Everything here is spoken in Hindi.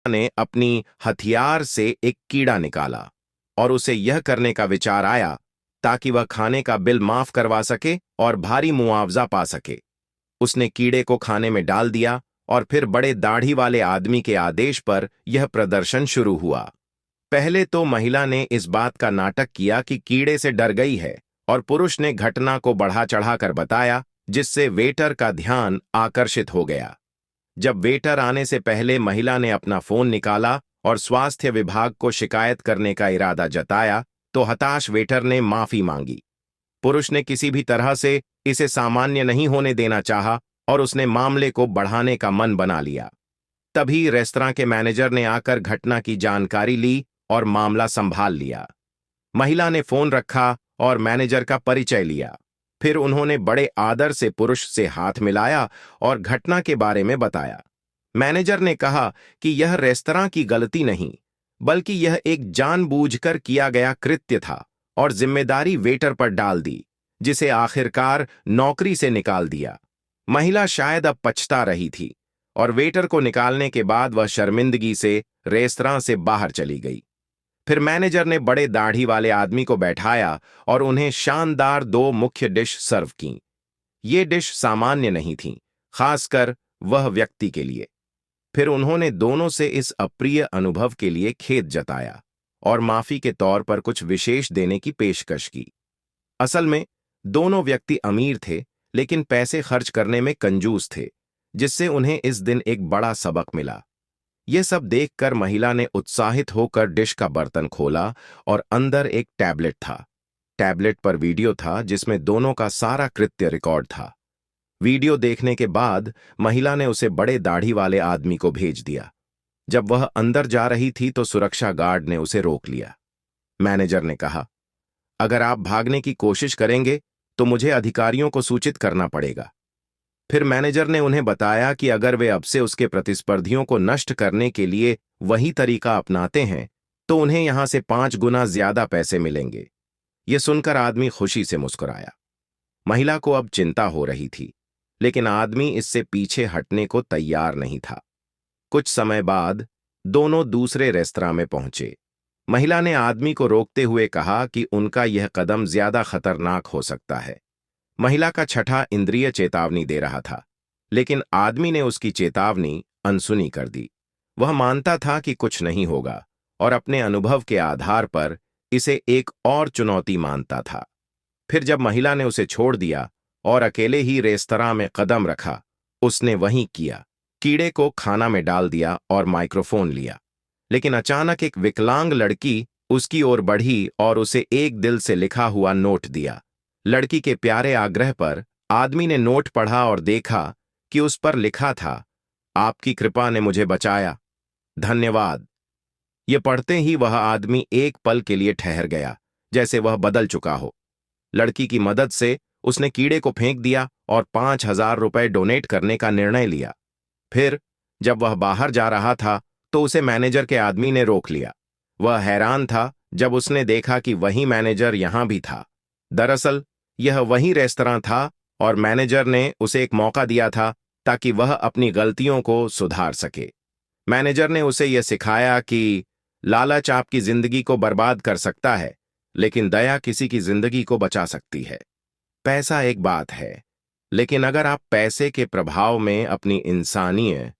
ने अपनी हथियार से एक कीड़ा निकाला और उसे यह करने का विचार आया ताकि वह खाने का बिल माफ करवा सके और भारी मुआवजा पा सके। उसने कीड़े को खाने में डाल दिया और फिर बड़े दाढ़ी वाले आदमी के आदेश पर यह प्रदर्शन शुरू हुआ। पहले तो महिला ने इस बात का नाटक किया कि कीड़े से डर गई है और पुरुष ने घटना को बढ़ा चढ़ाकर बताया, जिससे वेटर का ध्यान आकर्षित हो गया। जब वेटर आने से पहले महिला ने अपना फोन निकाला और स्वास्थ्य विभाग को शिकायत करने का इरादा जताया, तो हताश वेटर ने माफी मांगी। पुरुष ने किसी भी तरह से इसे सामान्य नहीं होने देना चाहा और उसने मामले को बढ़ाने का मन बना लिया। तभी रेस्तरां के मैनेजर ने आकर घटना की जानकारी ली और मामला संभाल लिया। महिला ने फोन रखा और मैनेजर का परिचय लिया। फिर उन्होंने बड़े आदर से पुरुष से हाथ मिलाया और घटना के बारे में बताया। मैनेजर ने कहा कि यह रेस्तरां की गलती नहीं, बल्कि यह एक जानबूझकर किया गया कृत्य था और जिम्मेदारी वेटर पर डाल दी, जिसे आखिरकार नौकरी से निकाल दिया। महिला शायद अब पछता रही थी और वेटर को निकालने के बाद वह शर्मिंदगी से रेस्तरां से बाहर चली गई। फिर मैनेजर ने बड़े दाढ़ी वाले आदमी को बैठाया और उन्हें शानदार 2 मुख्य डिश सर्व की। ये डिश सामान्य नहीं थीं, खासकर वह व्यक्ति के लिए। फिर उन्होंने दोनों से इस अप्रिय अनुभव के लिए खेद जताया और माफी के तौर पर कुछ विशेष देने की पेशकश की। असल में दोनों व्यक्ति अमीर थे, लेकिन पैसे खर्च करने में कंजूस थे, जिससे उन्हें इस दिन एक बड़ा सबक मिला। यह सब देखकर महिला ने उत्साहित होकर डिश का बर्तन खोला और अंदर एक टैबलेट था। टैबलेट पर वीडियो था जिसमें दोनों का सारा कृत्य रिकॉर्ड था। वीडियो देखने के बाद महिला ने उसे बड़े दाढ़ी वाले आदमी को भेज दिया। जब वह अंदर जा रही थी तो सुरक्षा गार्ड ने उसे रोक लिया। मैनेजर ने कहा, अगर आप भागने की कोशिश करेंगे तो मुझे अधिकारियों को सूचित करना पड़ेगा। फिर मैनेजर ने उन्हें बताया कि अगर वे अब से उसके प्रतिस्पर्धियों को नष्ट करने के लिए वही तरीका अपनाते हैं तो उन्हें यहां से 5 गुना ज्यादा पैसे मिलेंगे। यह सुनकर आदमी खुशी से मुस्कुराया। महिला को अब चिंता हो रही थी, लेकिन आदमी इससे पीछे हटने को तैयार नहीं था। कुछ समय बाद दोनों दूसरे रेस्तरां में पहुंचे। महिला ने आदमी को रोकते हुए कहा कि उनका यह कदम ज्यादा खतरनाक हो सकता है। महिला का छठा इंद्रिय चेतावनी दे रहा था, लेकिन आदमी ने उसकी चेतावनी अनसुनी कर दी। वह मानता था कि कुछ नहीं होगा और अपने अनुभव के आधार पर इसे एक और चुनौती मानता था। फिर जब महिला ने उसे छोड़ दिया और अकेले ही रेस्तरां में कदम रखा, उसने वही किया। कीड़े को खाना में डाल दिया और माइक्रोफोन लिया। लेकिन अचानक एक विकलांग लड़की उसकी ओर बढ़ी और उसे एक दिल से लिखा हुआ नोट दिया। लड़की के प्यारे आग्रह पर आदमी ने नोट पढ़ा और देखा कि उस पर लिखा था, आपकी कृपा ने मुझे बचाया, धन्यवाद। ये पढ़ते ही वह आदमी एक पल के लिए ठहर गया, जैसे वह बदल चुका हो। लड़की की मदद से उसने कीड़े को फेंक दिया और 5,000 रुपए डोनेट करने का निर्णय लिया। फिर जब वह बाहर जा रहा था तो उसे मैनेजर के आदमी ने रोक लिया। वह हैरान था जब उसने देखा कि वही मैनेजर यहां भी था। दरअसल यह वही रेस्तरां था और मैनेजर ने उसे एक मौका दिया था ताकि वह अपनी गलतियों को सुधार सके। मैनेजर ने उसे यह सिखाया कि लालच आपकी जिंदगी को बर्बाद कर सकता है, लेकिन दया किसी की जिंदगी को बचा सकती है। पैसा एक बात है, लेकिन अगर आप पैसे के प्रभाव में अपनी इंसानियत